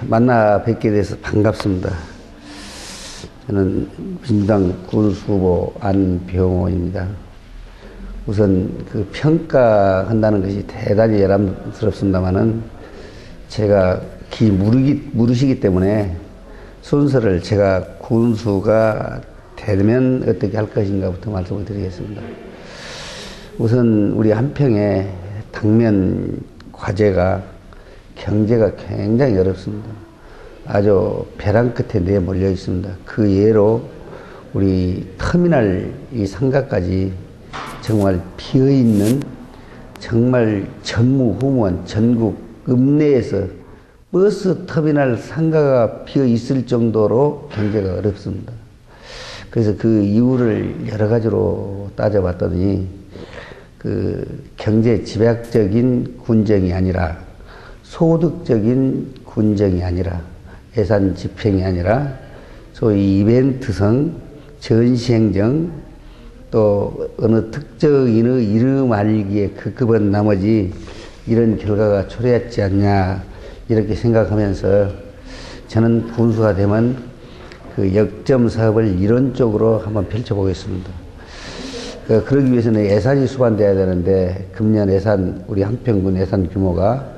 만나 뵙게 돼서 반갑습니다. 저는 민주당 군수후보 안병호입니다. 우선 그 평가한다는 것이 대단히 여람스럽습니다만은 제가 모르시기 때문에 순서를 제가 군수가 되면 어떻게 할 것인가부터 말씀을 드리겠습니다. 우선 우리 한평의 당면 과제가 경제가 굉장히 어렵습니다. 아주 벼랑 끝에 내몰려 있습니다. 그 예로 우리 터미널 이 상가까지 정말 비어있는 정말 전무후무한 전국 읍내에서 버스 터미널 상가가 비어 있을 정도로 경제가 어렵습니다. 그래서 그 이유를 여러 가지로 따져봤더니 그 경제 집약적인 군정이 아니라 소득적인 군정이 아니라 예산 집행이 아니라 소위 이벤트성 전시행정 또 어느 특정인의 이름 알기에 급급한 나머지 이런 결과가 초래했지 않냐 이렇게 생각하면서 저는 군수가 되면 그 역점 사업을 이론적으로 한번 펼쳐보겠습니다. 그러기 위해서는 예산이 수반돼야 되는데 금년 예산 우리 한평군 예산 규모가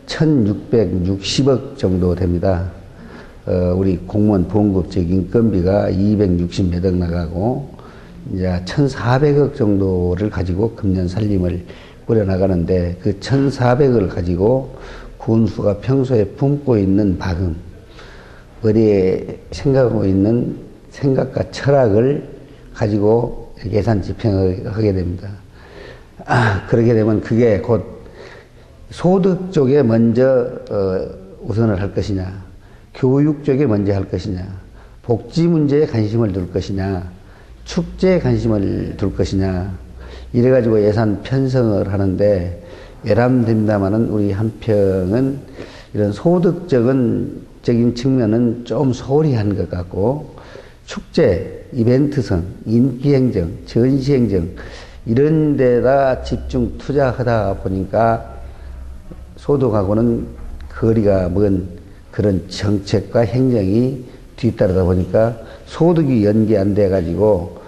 1660억 정도 됩니다. 우리 공무원 보험급제 인건비가 260 몇 억 나가고 이제 1400억 정도를 가지고 금년 살림을 꾸려나가는데 그 1400억을 가지고 군수가 평소에 품고 있는 바금 머리에 생각하고 있는 생각과 철학을 가지고 예산 집행을 하게 됩니다. 그렇게 되면 그게 곧 소득 쪽에 먼저 우선을 할 것이냐, 교육 쪽에 먼저 할 것이냐, 복지 문제에 관심을 둘 것이냐, 축제에 관심을 둘 것이냐, 이래가지고 예산 편성을 하는데 외람됩니다마는 우리 한평은 이런 소득적인 측면은 좀 소홀히 한 것 같고 축제, 이벤트성, 인기행정, 전시행정 이런 데다 집중 투자하다 보니까 소득하고는 거리가 먼 그런 정책과 행정이 뒤따르다 보니까 소득이 연계 안 돼 가지고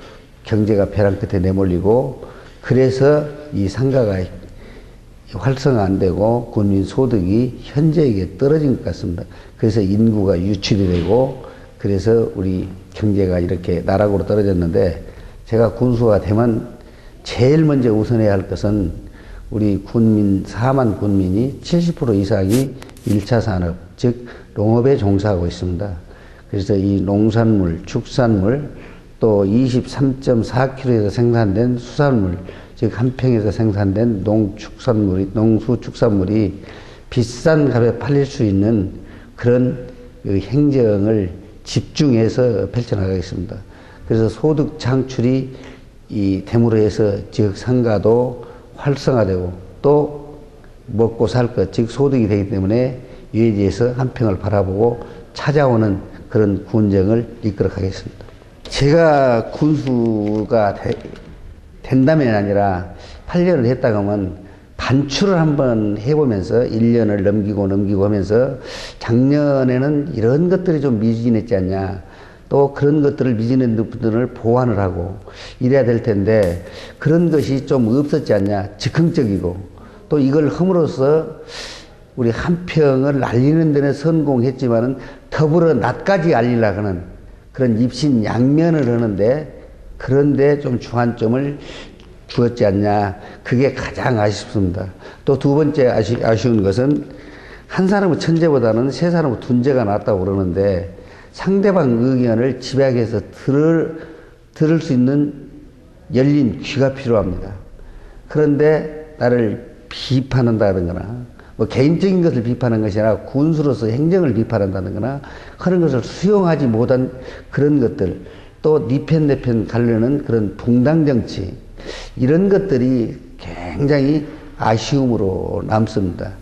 경제가 벼랑 끝에 내몰리고 그래서 이 상가가 활성화 안 되고 국민 소득이 현저하게 떨어진 것 같습니다. 그래서 인구가 유출이 되고 그래서 우리 경제가 이렇게 나락으로 떨어졌는데 제가 군수가 되면 제일 먼저 우선해야 할 것은 우리 군민 4만 군민이 70% 이상이 1차 산업 즉 농업에 종사하고 있습니다. 그래서 이 농산물, 축산물 또 23.4km에서 생산된 수산물 즉 한평에서 생산된 농수축산물이 비싼 값에 팔릴 수 있는 그런 행정을 집중해서 펼쳐나가겠습니다. 그래서 소득 창출이 됨으로 해서 지역 상가도 활성화되고 또 먹고 살 것, 즉 소득이 되기 때문에 이에 대해서 한평을 바라보고 찾아오는 그런 군정을 이끌어 가겠습니다. 제가 군수가 된다면 아니라 8년을 했다가 하면 반출을 한번 해보면서 1년을 넘기고 하면서 작년에는 이런 것들이 좀 미진했지 않냐. 또 그런 것들을 미진한 분들을 보완을 하고 이래야 될 텐데 그런 것이 좀 없었지 않냐. 즉흥적이고 또 이걸 함으로써 우리 한평을 알리는 데는 성공했지만은 더불어 낮까지 알리려고 하는 그런 입신양면을 하는데 그런데 좀 주안점을 주었지 않냐. 그게 가장 아쉽습니다. 또 두 번째 아쉬운 것은 한 사람은 천재보다는 세 사람은 둔재가 낫다고 그러는데 상대방 의견을 집약해서 들을 수 있는 열린 귀가 필요합니다. 그런데 나를 비판한다는 거나 뭐 개인적인 것을 비판하는 것이 아니라 군수로서 행정을 비판한다는 거나 그런 것을 수용하지 못한 그런 것들 또 네 편 내 편 가려는 그런 붕당정치 이런 것들이 굉장히 아쉬움으로 남습니다.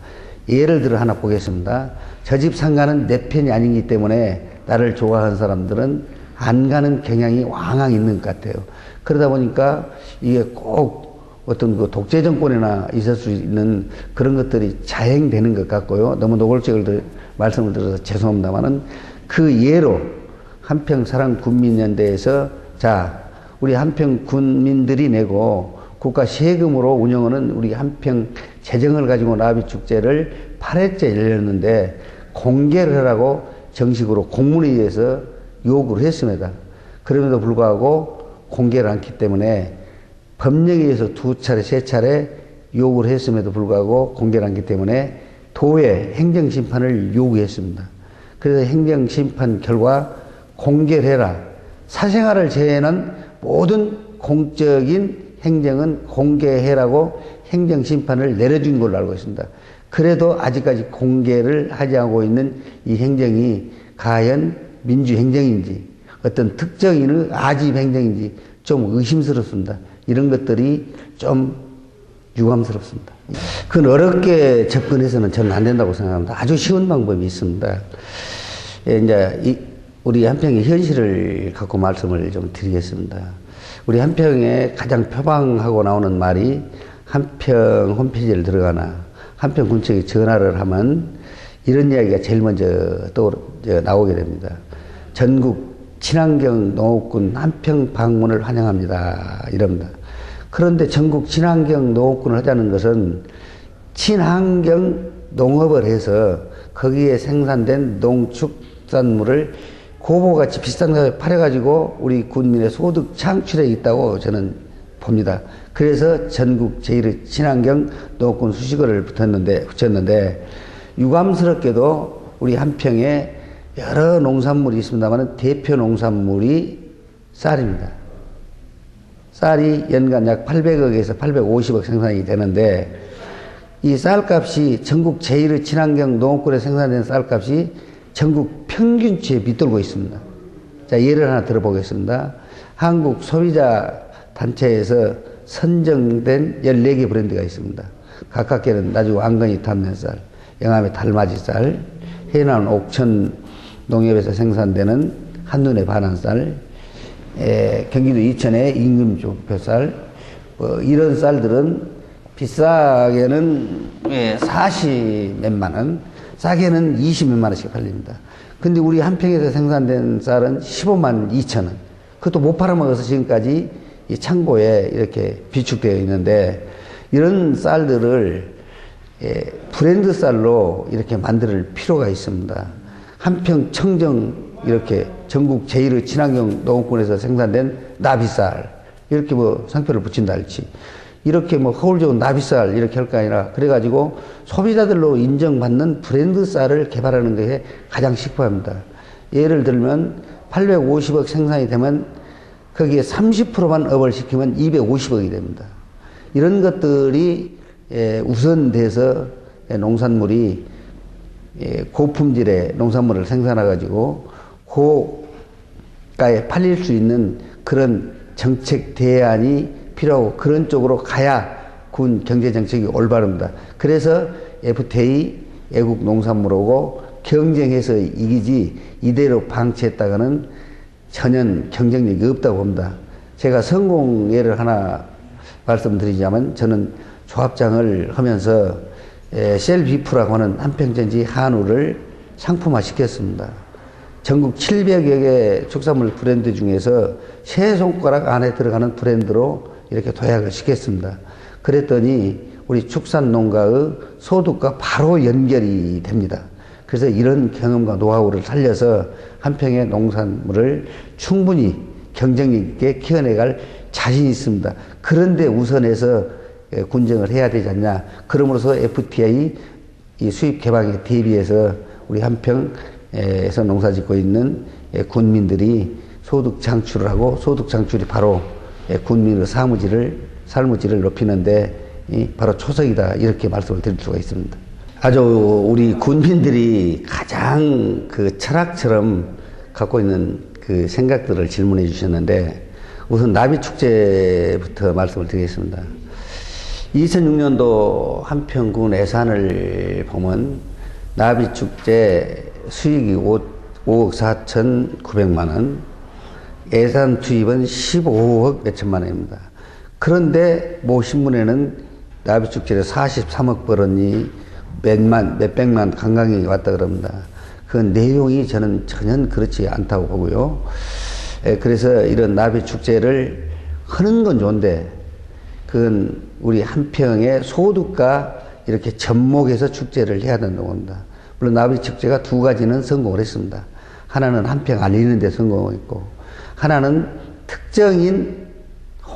예를 들어 하나 보겠습니다. 저 집 상가는 내 편이 아니기 때문에 나를 좋아하는 사람들은 안 가는 경향이 왕왕 있는 것 같아요. 그러다 보니까 이게 꼭 어떤 그 독재 정권이나 있을 수 있는 그런 것들이 자행되는 것 같고요. 너무 노골적으로 말씀을 드려서 죄송합니다만은 그 예로 한평사랑군민연대에서 자, 우리 한평 군민들이 내고 국가 세금으로 운영하는 우리 한평 재정을 가지고 나비축제를 8회째 열렸는데 공개를 하라고 정식으로 공문회의에서 요구를 했습니다. 그럼에도 불구하고 공개를 않기 때문에 법령에 의해서 2차례, 3차례 요구를 했음에도 불구하고 공개를 않기 때문에 도에 행정심판을 요구했습니다. 그래서 행정심판 결과 공개를 해라. 사생활을 제외하는 모든 공적인 행정은 공개해라고 행정심판을 내려준 걸로 알고 있습니다. 그래도 아직까지 공개를 하지 않고 있는 이 행정이 과연 민주행정인지 어떤 특정인의 아집행정인지 좀 의심스럽습니다. 이런 것들이 좀 유감스럽습니다. 그건 어렵게 접근해서는 저는 안 된다고 생각합니다. 아주 쉬운 방법이 있습니다. 이제 우리 한평의 현실을 갖고 말씀을 좀 드리겠습니다. 우리 한평에 가장 표방하고 나오는 말이 한평 홈페이지를 들어가나 한평군청에 전화를 하면 이런 이야기가 제일 먼저 나오게 됩니다. 전국 친환경 농업군 한평 방문을 환영합니다. 이럽니다. 그런데 전국 친환경 농업군을 하자는 것은 친환경 농업을 해서 거기에 생산된 농축산물을 고보같이 비싼 가격에 팔아가지고 우리 군민의 소득 창출에 있다고 저는 봅니다. 그래서 전국 제1의 친환경 농업군 수식어를 붙였는데 유감스럽게도 우리 한평에 여러 농산물이 있습니다만 대표 농산물이 쌀입니다. 쌀이 연간 약 800억에서 850억 생산이 되는데 이 쌀값이 전국 제1의 친환경 농업군에 생산된 쌀값이 전국 평균치에 밑돌고 있습니다. 자, 예를 하나 들어보겠습니다. 한국 소비자 단체에서 선정된 14개 브랜드가 있습니다. 가깝게는 나주고 안건이 탄면쌀, 영암의 달맞이쌀, 해남 옥천 농협에서 생산되는 한눈에 반한 쌀, 경기도 이천의 임금조표쌀, 이런 쌀들은 비싸게는 40 몇만 원, 싸게는 20 몇만 원씩 팔립니다. 근데 우리 한평에서 생산된 쌀은 15만 2천 원. 그것도 못 팔아먹어서 지금까지 이 창고에 이렇게 비축되어 있는데 이런 쌀들을 브랜드 쌀로 이렇게 만들 필요가 있습니다. 한평 청정 이렇게 전국 제1의 친환경 농업군에서 생산된 나비쌀 이렇게 뭐 상표를 붙인다 할지 이렇게 뭐 허울 좋은 나비쌀 이렇게 할 거 아니라 그래가지고 소비자들로 인정받는 브랜드 쌀을 개발하는 것에 가장 식부합니다. 예를 들면 850억 생산이 되면 거기에 30%만 업을 시키면 250억이 됩니다. 이런 것들이 우선돼서 농산물이 고품질의 농산물을 생산해가지고 고가에 팔릴 수 있는 그런 정책 대안이 필요하고 그런 쪽으로 가야 군 경제정책이 올바릅니다. 그래서 FTA 애국 농산물하고 경쟁해서 이기지 이대로 방치했다가는 전혀 경쟁력이 없다고 봅니다. 제가 성공 예를 하나 말씀드리자면 저는 조합장을 하면서 셀비프라고 하는 한평전지 한우를 상품화 시켰습니다. 전국 700여 개 축산물 브랜드 중에서 세 손가락 안에 들어가는 브랜드로 이렇게 도약을 시켰습니다. 그랬더니 우리 축산농가의 소득과 바로 연결이 됩니다. 그래서 이런 경험과 노하우를 살려서 한평의 농산물을 충분히 경쟁력 있게 키워내갈 자신이 있습니다. 그런데 우선해서 군정을 해야 되지 않냐. 그러므로서 FTA 이 수입 개방에 대비해서 우리 한평에서 농사 짓고 있는 군민들이 소득 창출을 하고 소득 창출이 바로 군민의 삶의 질을 높이는데 바로 초석이다. 이렇게 말씀을 드릴 수가 있습니다. 아주 우리 군민들이 가장 그 철학처럼 갖고 있는 그 생각들을 질문해 주셨는데 우선 나비축제부터 말씀을 드리겠습니다. 2006년도 한평군 예산을 보면 나비축제 수익이 5억 4,900만 원, 예산 투입은 15억 몇천만 원입니다. 그런데 모 신문에는 나비축제에 43억 벌었니 몇백만 관광객이 왔다 그럽니다. 그 내용이 저는 전혀 그렇지 않다고 보고요. 그래서 이런 나비축제를 하는 건 좋은데 그건 우리 한평의 소득과 이렇게 접목해서 축제를 해야 된다고 합니다. 물론 나비축제가 두 가지는 성공을 했습니다. 하나는 한평 알리는 데 성공했고 하나는 특정인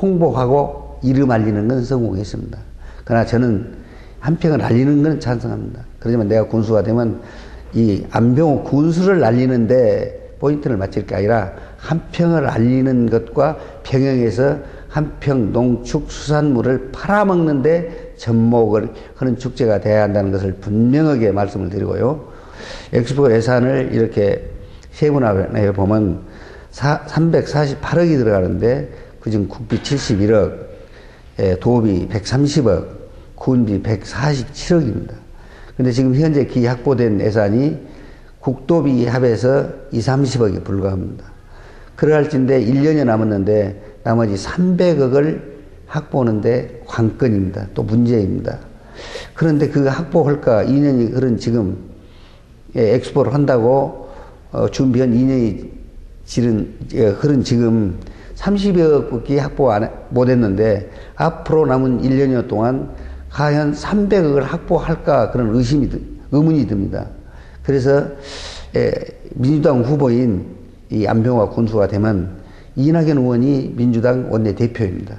홍보하고 이름 알리는 건 성공했습니다. 그러나 저는 한평을 알리는 건 찬성합니다. 그렇지만 내가 군수가 되면 이 안병호 군수를 알리는데 포인트를 맞출 게 아니라 한평을 알리는 것과 병영해서 한평 농축 수산물을 팔아먹는데 접목을 하는 축제가 돼야 한다는 것을 분명하게 말씀을 드리고요. 엑스포 예산을 이렇게 세분화해 보면 348억이 들어가는데 그중 국비 71억, 도비 130억, 군비 147억입니다. 근데 지금 현재 기확보된 예산이 국도비 합해서 30억에 불과합니다. 그럴진데 1년이 남았는데 나머지 300억을 확보하는데 관건입니다. 또 문제입니다. 그런데 그 확보할까 2년이 흐른 지금 엑스포를 한다고 준비한 2년이 흐른 지금 30억밖에 확보 못했는데 앞으로 남은 1년여 동안 과연 300억을 확보할까 그런 의문이 듭니다. 그래서 민주당 후보인 이 안병호 군수가 되면 이낙연 의원이 민주당 원내대표입니다.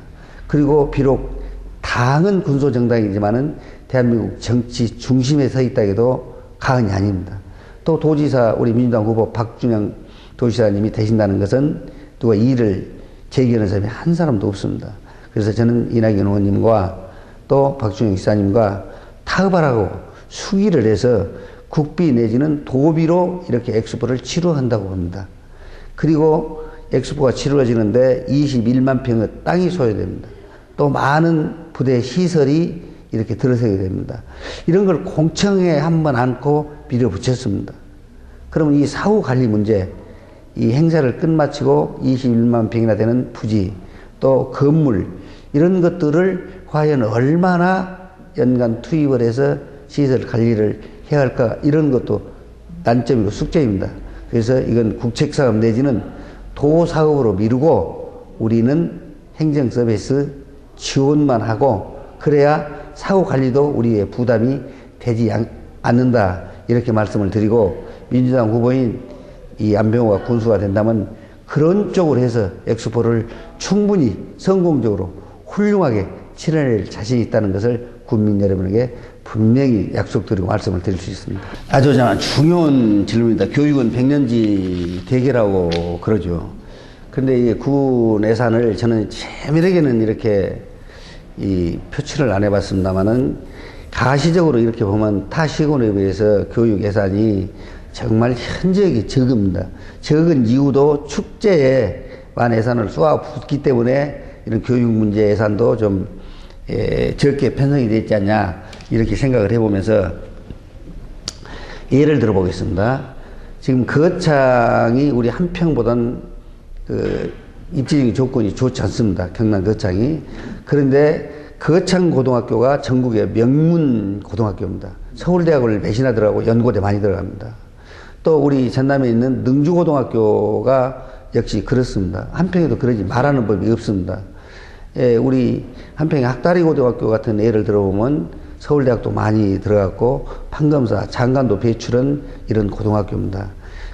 그리고 비록 당은 군소정당이지만은 대한민국 정치 중심에 서 있다 해도 과언이 아닙니다. 또 도지사 우리 민주당 후보 박준영 도지사님이 되신다는 것은 누가 이의를 제기하는 사람이 한 사람도 없습니다. 그래서 저는 이낙연 의원님과 또 박준영 지사님과 타협하라고 수기를 해서 국비 내지는 도비로 이렇게 엑스포를 치루한다고 합니다. 그리고 엑스포가 치루어지는데 21만 평의 땅이 소요됩니다. 또 많은 부대 시설이 이렇게 들어서게 됩니다. 이런 걸 공청회에 한번 안고 밀어붙였습니다. 그러면 이 사후 관리 문제, 이 행사를 끝마치고 21만 평이나 되는 부지, 또 건물, 이런 것들을 과연 얼마나 연간 투입을 해서 시설 관리를 해야 할까, 이런 것도 난점이고 숙제입니다. 그래서 이건 국책사업 내지는 도사업으로 미루고 우리는 행정 서비스 지원만 하고 그래야 사후 관리도 우리의 부담이 되지 않는다, 이렇게 말씀을 드리고, 민주당 후보인 이 안병호가 군수가 된다면 그런 쪽으로 해서 엑스포를 충분히 성공적으로 훌륭하게 치러낼 자신이 있다는 것을 국민 여러분에게 분명히 약속드리고 말씀을 드릴 수 있습니다. 아주 중요한 질문입니다. 교육은 백년지 대계라고 그러죠. 근데 이 군 예산을 저는 세밀하게는 이렇게 표출을 안 해봤습니다만은 가시적으로 이렇게 보면 타 시군에 비해서 교육 예산이 정말 현저하게 적습니다. 적은 이유도 축제에만 예산을 쏘아붓기 때문에 이런 교육 문제 예산도 좀 적게 편성이 되어 있지 않냐, 이렇게 생각을 해보면서 예를 들어 보겠습니다. 지금 거창이 우리 한평보다는 입지적인 조건이 좋지 않습니다. 경남 거창이. 그런데 거창 고등학교가 전국의 명문 고등학교입니다. 서울대학을 배신하더라고 연고대 많이 들어갑니다. 또 우리 전남에 있는 능주고등학교가 역시 그렇습니다. 한평에도 그러지 말하는 법이 없습니다. 우리 한평의 학다리고등학교 같은 예를 들어보면 서울대학도 많이 들어갔고 판검사, 장관도 배출한 이런 고등학교입니다.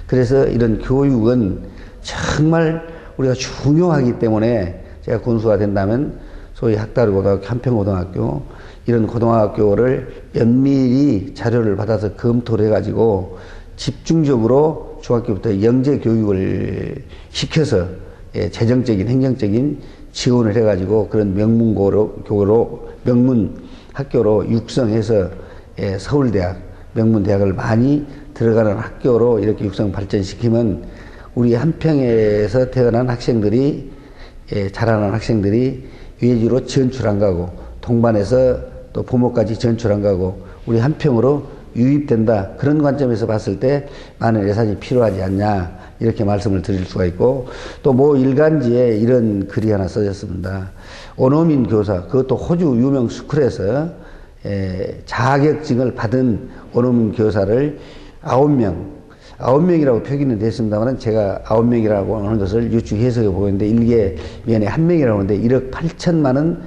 그래서 이런 교육은 정말 우리가 중요하기 때문에 제가 군수가 된다면 소위 학다리고등학교, 한평고등학교, 이런 고등학교를 면밀히 자료를 받아서 검토를 해가지고 집중적으로 중학교부터 영재 교육을 시켜서 재정적인, 행정적인 지원을 해가지고 그런 명문 학교로 육성해서 서울대학, 명문대학을 많이 들어가는 학교로 이렇게 육성 발전시키면 우리 한평에서 태어난 학생들이, 자라는 학생들이 외지로 전출 안 가고 동반해서 또 부모까지 전출 안 가고 우리 한평으로 유입된다. 그런 관점에서 봤을 때 많은 예산이 필요하지 않냐. 이렇게 말씀을 드릴 수가 있고, 또 모 일간지에 이런 글이 하나 써졌습니다. 오노민 교사, 그것도 호주 유명 스쿨에서 자격증을 받은 오노민 교사를 9명이라고 표기는 됐습니다만 제가 9명이라고 하는 것을 유추해석해 보고 있는데 일개 면에 1명이라고 하는데 1억 8천만 원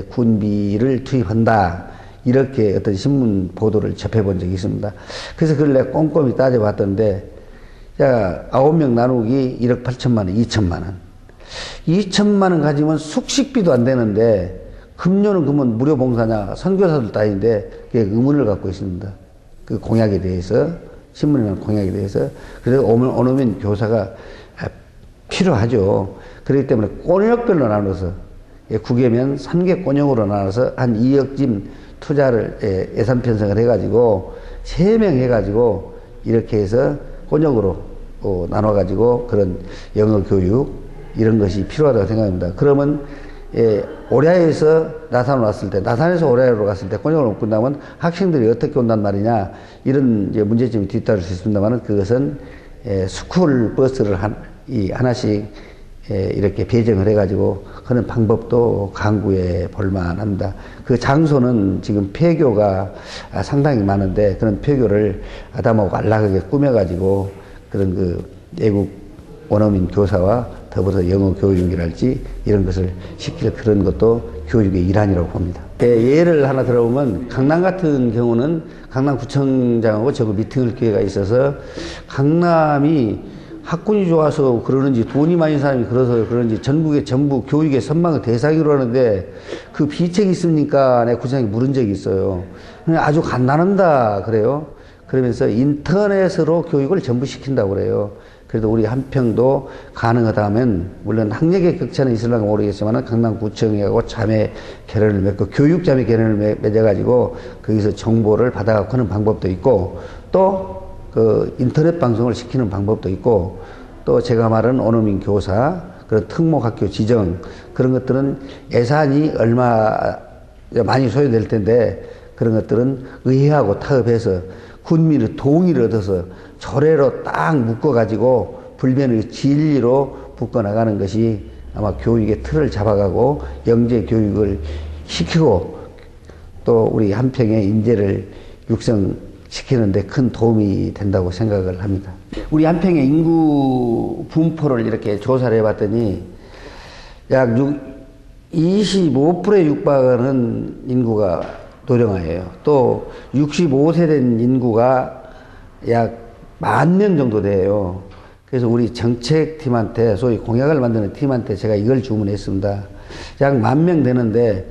군비를 투입한다. 이렇게 어떤 신문 보도를 접해본 적이 있습니다. 그래서 그걸 내가 꼼꼼히 따져봤던데, 자, 9명 나누기 1억 8천만 원, 2천만 원. 2천만 원 가지면 숙식비도 안 되는데, 금료는 그러면 무료 봉사냐, 선교사들 따위인데, 그게 의문을 갖고 있습니다. 그 공약에 대해서, 신문에 나온 공약에 대해서. 그래서 오노민 교사가 필요하죠. 그렇기 때문에 권역별로 나눠서, 9개면 3개 권역으로 나눠서 한 2억쯤 투자를, 예산 편성을 해가지고, 3명 해가지고, 이렇게 해서 권역으로 나눠가지고 그런 영어 교육, 이런 것이 필요하다고 생각합니다. 그러면, 오랴에서 나산으로 왔을 때, 나산에서 오랴로 갔을 때 권역을 못 끝나면 학생들이 어떻게 온단 말이냐, 이런 이제 문제점이 뒤따를 수 있습니다만 그것은, 스쿨 버스를 하나씩 이렇게 배정을 해가지고 그런 방법도 강구해 볼만합니다. 그 장소는 지금 폐교가 상당히 많은데 그런 폐교를 아담하고 안락하게 꾸며가지고 그런 그 외국 원어민 교사와 더불어서 영어 교육이랄지 이런 것을 시킬 그런 것도 교육의 일환이라고 봅니다. 예를 하나 들어보면 강남 같은 경우는 강남구청장하고 저거 미팅할 기회가 있어서 강남이 학군이 좋아서 그러는지 돈이 많은 사람이 그래서 그런지 전국의 전부 교육의 선망의 대상이로 하는데 그 비책이 있습니까? 내가 구청장이 물은 적이 있어요. 아주 간단한다 그래요. 그러면서 인터넷으로 교육을 전부 시킨다고 그래요. 그래도 우리 한평도 가능하다면 물론 학력의 격차는 있을런가 모르겠지만 강남구청하고 자매 결연을 맺고 교육자매 결연을 맺어가지고 거기서 정보를 받아가고 하는 방법도 있고 또 그 인터넷 방송을 시키는 방법도 있고 또 제가 말한 오노민 교사 그런 특목학교 지정 그런 것들은 예산이 얼마 많이 소요될 텐데 그런 것들은 의회하고 타협해서 군민의 동의를 얻어서 조례로 딱 묶어가지고 불변의 진리로 묶어나가는 것이 아마 교육의 틀을 잡아가고 영재 교육을 시키고 또 우리 한평의 인재를 육성시키는데 큰 도움이 된다고 생각을 합니다. 우리 한평의 인구 분포를 이렇게 조사를 해봤더니 약 25%에 육박하는 인구가 노령화예요. 또 65세 된 인구가 약 10,000명 정도 돼요. 그래서 우리 정책팀한테 소위 공약을 만드는 팀한테 제가 이걸 주문했습니다. 약 10,000명 되는데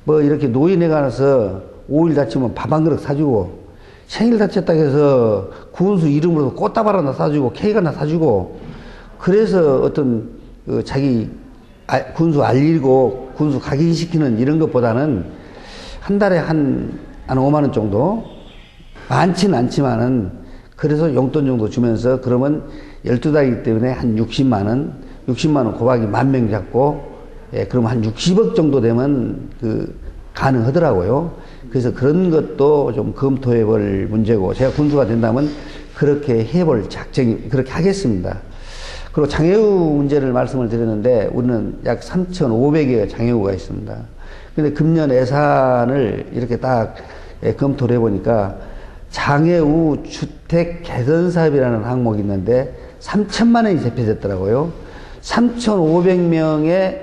뭐 이렇게 노인에 가서 5일 다치면 밥 한 그릇 사주고 생일 다쳤다고 해서 군수 이름으로 꽃다발 하나 사주고 케이크 하나 사주고 그래서 어떤 그 자기 군수 알리고 군수 각인시키는 이런 것보다는 한 달에 한 5만 원 정도 많지는 않지만은 그래서 용돈 정도 주면서 그러면 12달이기 때문에 한 60만 원 곱하기 10,000명 잡고 그러면 한 60억 정도 되면 가능하더라고요. 그래서 그런 것도 좀 검토해 볼 문제고 제가 군수가 된다면 그렇게 해볼 작정이 그렇게 하겠습니다. 그리고 장애우 문제를 말씀을 드렸는데 우리는 약 3,500여 장애우가 있습니다. 근데 금년 예산을 이렇게 딱 검토를 해보니까 장애우 주택 개선 사업이라는 항목이 있는데 3천만 원이 잡혀졌더라고요. 3,500명의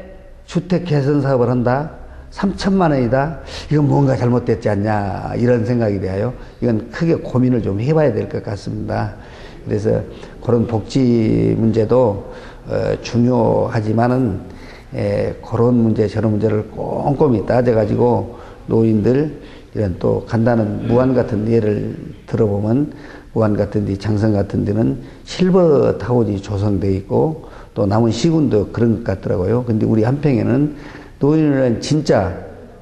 주택 개선 사업을 한다. 3천만 원이다. 이건 뭔가 잘못됐지 않냐 이런 생각이 돼요. 이건 크게 고민을 좀 해봐야 될 것 같습니다. 그래서 그런 복지 문제도 중요하지만은 그런 문제 저런 문제를 꼼꼼히 따져가지고 노인들 이런 또 간단한 무안 같은 예를 들어보면 무안 같은 데 장성 같은 데는 실버 타워지 조성되어 있고 또 남은 시군도 그런 것 같더라고요. 근데 우리 한평에는 노인은 진짜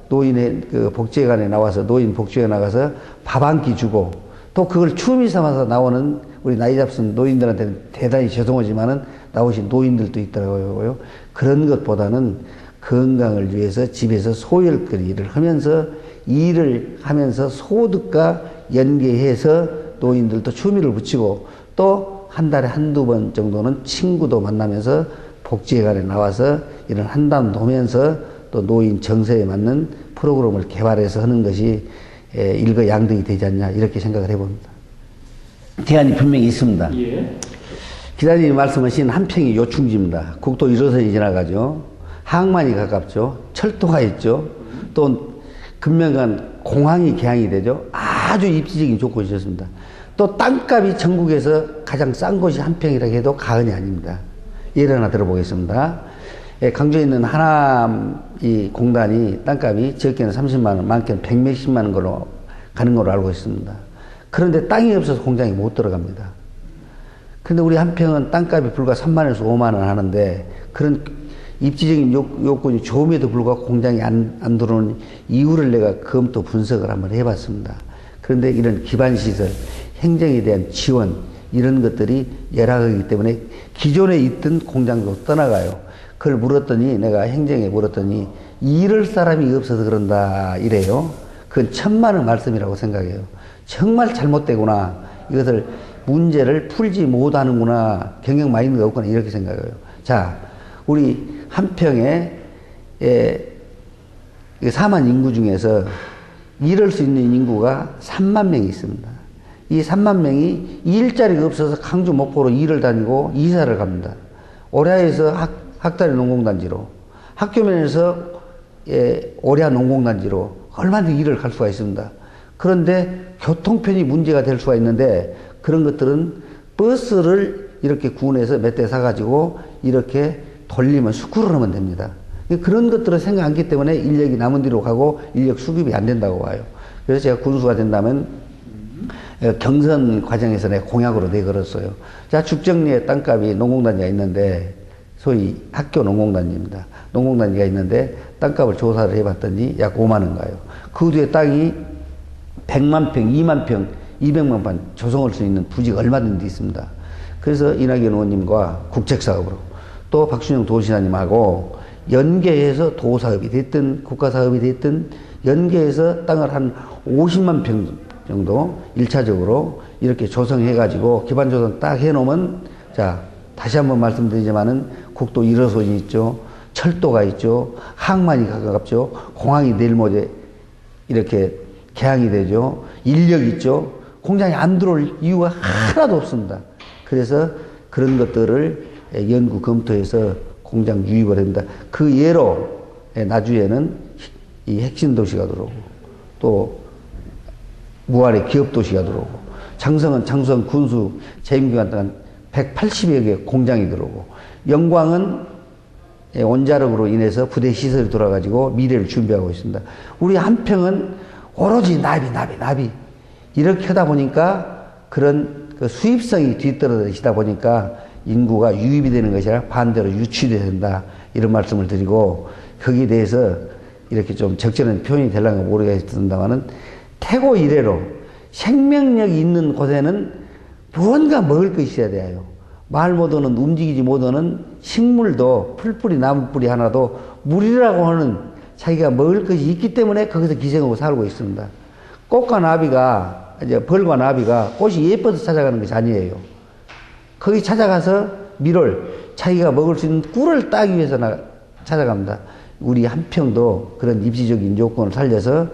노인의 그 복지회관에 나와서 노인 복지회에 나가서 밥 한 끼 주고 또 그걸 추미 삼아서 나오는 우리 나이 잡순 노인들한테는 대단히 죄송하지만은 나오신 노인들도 있더라고요. 그런 것보다는 건강을 위해서 집에서 소일거리를 하면서 일을 하면서 소득과 연계해서 노인들도 추미를 붙이고 또 한 달에 한두 번 정도는 친구도 만나면서 복지회관에 나와서 이런 한담도 하면서 또 노인 정서에 맞는 프로그램을 개발해서 하는 것이 일거양득이 되지 않냐 이렇게 생각을 해봅니다. 대안이 분명히 있습니다. 예. 기자님이 말씀하신 한평이 요충지입니다. 국도 1호선이 지나가죠. 항만이 가깝죠. 철도가 있죠. 또 금명간 공항이 개항이 되죠. 아주 입지적인 조건이 좋습니다. 또 땅값이 전국에서 가장 싼 곳이 한평이라고 해도 가언이 아닙니다. 예를 하나 들어보겠습니다. 강주에 있는 하남 이 공단이 땅값이 적게는 30만 원, 많게는 100몇십만 원 걸로 가는 걸로 알고 있습니다. 그런데 땅이 없어서 공장이 못 들어갑니다. 근데 우리 한평은 땅값이 불과 3만 원에서 5만 원 하는데 그런 입지적인 요건이 좋음에도 불구하고 공장이 안 들어오는 이유를 내가 검토 분석을 한번 해봤습니다. 그런데 이런 기반시설, 행정에 대한 지원 이런 것들이 열악하기 때문에 기존에 있던 공장도 떠나가요. 그걸 물었더니 내가 행정에 물었더니 일할 사람이 없어서 그런다 이래요. 그건 천만의 말씀이라고 생각해요. 정말 잘못되구나. 이것을 문제를 풀지 못하는구나. 경영 마인드가 없구나 이렇게 생각해요. 자, 우리 한평에 4만 인구 중에서 일할 수 있는 인구가 3만 명이 있습니다. 이 3만 명이 일자리가 없어서 강주 목포로 일을 다니고 이사를 갑니다. 오랴에서 학다리 농공단지로, 학교면에서 오랴 농공단지로 얼마든지 일을 갈 수가 있습니다. 그런데 교통편이 문제가 될 수가 있는데 그런 것들은 버스를 이렇게 군에서 몇 대 사가지고 이렇게 돌리면 수쿨을 하면 됩니다. 그런 것들을 생각 안 하기 때문에 인력이 남은 뒤로 가고 인력 수급이 안 된다고 봐요. 그래서 제가 군수가 된다면 경선 과정에서 내 공약으로 내걸었어요. 자, 죽정리에 땅값이 농공단지가 있는데 소위 학교 농공단지입니다. 농공단지가 있는데 땅값을 조사를 해봤더니 약 5만 원 가요. 그 뒤에 땅이 100만 평, 2만 평, 200만 평 조성할 수 있는 부지가 얼마든지 있습니다. 그래서 이낙연 의원님과 국책사업으로 또 박순영 도시장님하고 연계해서 도사업이 됐든 국가사업이 됐든 연계해서 땅을 한 50만 평 정도 1차적으로 이렇게 조성해가지고 기반조성 딱 해놓으면 자, 다시 한번 말씀드리지만은 국도 1호선이 있죠. 철도가 있죠. 항만이 가깝죠. 공항이 내일 모레 이렇게 개항이 되죠. 인력 있죠. 공장이 안 들어올 이유가 하나도 없습니다. 그래서 그런 것들을 연구 검토해서 공장 유입을 합니다. 그 예로 나주에는 이 핵심 도시가 들어오고 또 무알의 기업 도시가 들어오고 장성은 장수원 군수 재임기관 동안 180여 개 공장이 들어오고 영광은 원자력으로 인해서 부대 시설이 돌아가지고 미래를 준비하고 있습니다. 우리 한평은 오로지 나비 이렇게 하다 보니까 그런 그 수입성이 뒤떨어지다 보니까 인구가 유입이 되는 것이 아니라 반대로 유치돼야 된다 이런 말씀을 드리고 거기에 대해서 이렇게 좀 적절한 표현이 되려면 모르겠습니다만은 태고 이래로 생명력이 있는 곳에는 무언가 먹을 것이 있어야 돼요. 말 못하는 움직이지 못하는 식물도 풀뿌리 나무뿌리 하나도 물이라고 하는 자기가 먹을 것이 있기 때문에 거기서 기생하고 살고 있습니다. 꽃과 나비가 이제 벌과 나비가 꽃이 예뻐서 찾아가는 것이 아니에요. 거기 찾아가서 밀을 자기가 먹을 수 있는 꿀을 따기 위해서 찾아갑니다. 우리 한평도 그런 입지적인 요건을 살려서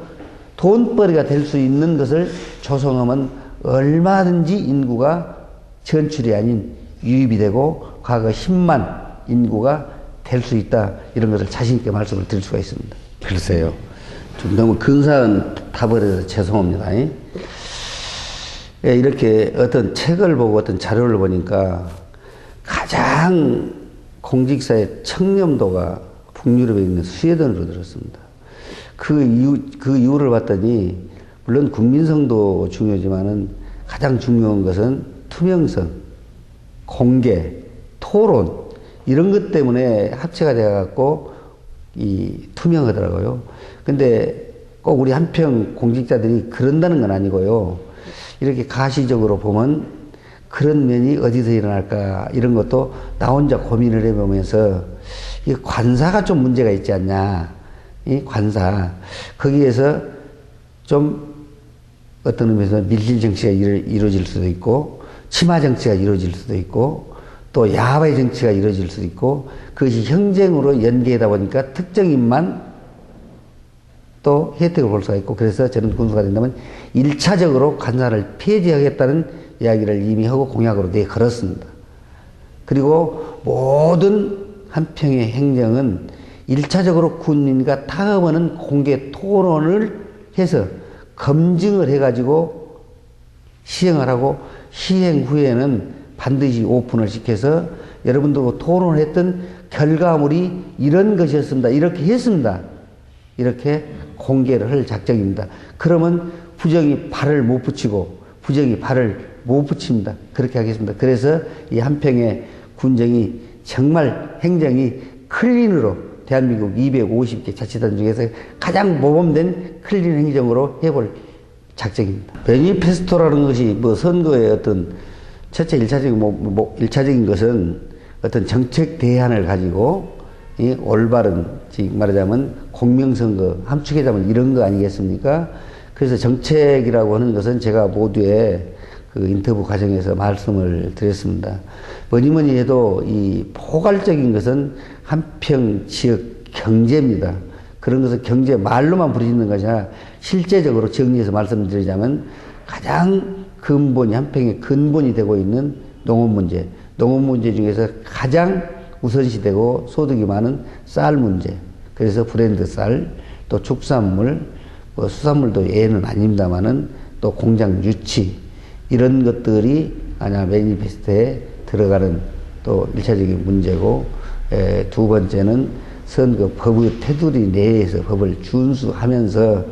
돈벌이가 될 수 있는 것을 조성하면 얼마든지 인구가 전출이 아닌 유입이 되고 과거 10만 인구가 될 수 있다 이런 것을 자신 있게 말씀을 드릴 수가 있습니다. 글쎄요. 좀 너무 근사한 답을 해서 죄송합니다. 이렇게 어떤 책을 보고 어떤 자료를 보니까 가장 공직사의 청렴도가 북유럽에 있는 스웨덴으로 들었습니다. 그 이유를 봤더니 물론 국민성도 중요하지만은 가장 중요한 것은 투명성, 공개, 토론 이런 것 때문에 합체가 되어갖고 투명하더라고요. 근데 꼭 우리 한평 공직자들이 그런다는 건 아니고요. 이렇게 가시적으로 보면 그런 면이 어디서 일어날까 이런 것도 나 혼자 고민을 해보면서 이 관사가 좀 문제가 있지 않냐. 이 관사. 거기에서 좀 어떤 의미에서 밀실 정치가 이루어질 수도 있고 치마 정치가 이루어질 수도 있고 또 야외 정치가 이루어질 수도 있고 그것이 형쟁으로 연계하다 보니까 특정인만 또 혜택을 볼 수가 있고 그래서 저는 군수가 된다면 1차적으로 간사를 폐지하겠다는 이야기를 이미 하고 공약으로 내걸었습니다. 그리고 모든 한평의 행정은 1차적으로 군민과 타협하는 공개 토론을 해서 검증을 해가지고 시행을 하고 시행 후에는 반드시 오픈을 시켜서 여러분들과 토론을 했던 결과물이 이런 것이었습니다. 이렇게 했습니다. 이렇게 공개를 할 작정입니다. 그러면 부정이 발을 못 붙이고 부정이 발을 못 붙입니다. 그렇게 하겠습니다. 그래서 이 한평의 군정이 정말 행정이 클린으로 대한민국 250개 자치단 중에서 가장 모범된 클린 행정으로 해볼 작정입니다. 매니페스토라는 것이 뭐 선거의 어떤 첫째 일차적인 것은 어떤 정책 대안을 가지고 이 올바른, 즉 말하자면 공명선거, 함축해자면 이런 거 아니겠습니까? 그래서 정책이라고 하는 것은 제가 모두의 그 인터뷰 과정에서 말씀을 드렸습니다. 뭐니 해도 이 포괄적인 것은 한평 지역 경제입니다. 그런 것은 경제 말로만 부르짖는 것이 아니라 실제적으로 정리해서 말씀드리자면 가장 근본이 한평의 근본이 되고 있는 농업 문제, 농업 문제 중에서 가장 우선시되고 소득이 많은 쌀 문제. 그래서 브랜드 쌀, 또 축산물, 뭐 수산물도 예는 아닙니다만은 또 공장 유치 이런 것들이 매니페스토에 들어가는 또 1차적인 문제고, 두 번째는 선거 법의 테두리 내에서 법을 준수하면서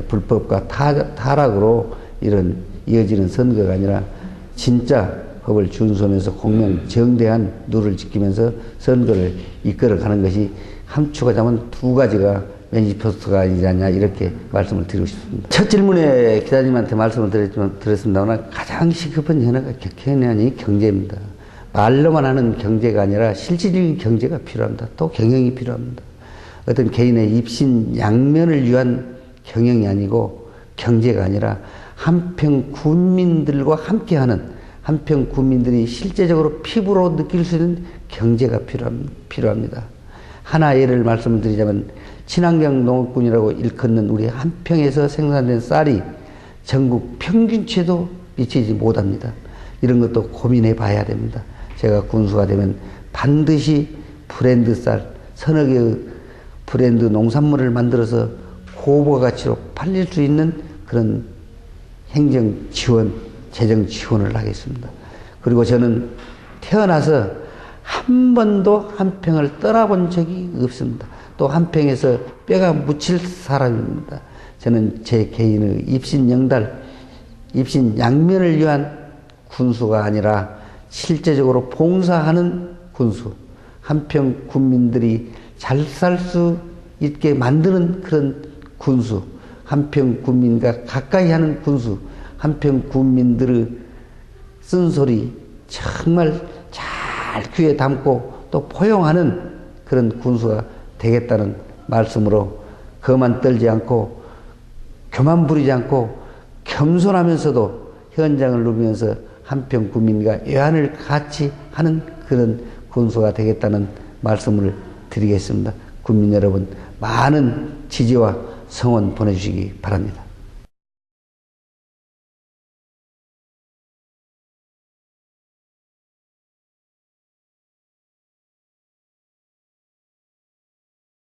불법과 타락으로 이런 이어지는 선거가 아니라 진짜 법을 준수하면서 공명정대한 룰을 지키면서 선거를 이끌어가는 것이 함축하자면 두 가지가 매니페스토가 아니지 않냐 이렇게 말씀을 드리고 싶습니다. 첫 질문에 기자님한테 말씀을 드렸습니다만 가장 시급한 현안이 경제입니다. 말로만 하는 경제가 아니라 실질적인 경제가 필요합니다. 또 경영이 필요합니다. 어떤 개인의 입신양면을 위한 경영이 아니고 경제가 아니라 한평 군민들과 함께하는 한평 군민들이 실제적으로 피부로 느낄 수 있는 경제가 필요합니다. 하나 예를 말씀을 드리자면 친환경 농업군이라고 일컫는 우리 한평에서 생산된 쌀이 전국 평균치에도 미치지 못합니다. 이런 것도 고민해 봐야 됩니다. 제가 군수가 되면 반드시 브랜드 쌀, 서너 개의 브랜드 농산물을 만들어서 고부 가치로 팔릴 수 있는 그런 행정 지원, 재정 지원을 하겠습니다. 그리고 저는 태어나서 한 번도 한평을 떠나본 적이 없습니다. 또 한평에서 뼈가 묻힐 사람입니다. 저는 제 개인의 입신양면을 위한 군수가 아니라 실제적으로 봉사하는 군수, 한평 군민들이 잘 살 수 있게 만드는 그런 군수, 한평 군민과 가까이 하는 군수, 한평 군민들의 쓴소리 정말 잘 귀에 담고 또 포용하는 그런 군수가 되겠다는 말씀으로 그만 떨지 않고 교만 부리지 않고 겸손하면서도 현장을 누비면서 한평 군민과 애환을 같이 하는 그런 군수가 되겠다는 말씀을 드리겠습니다. 군민 여러분 많은 지지와 성원 보내주시기 바랍니다.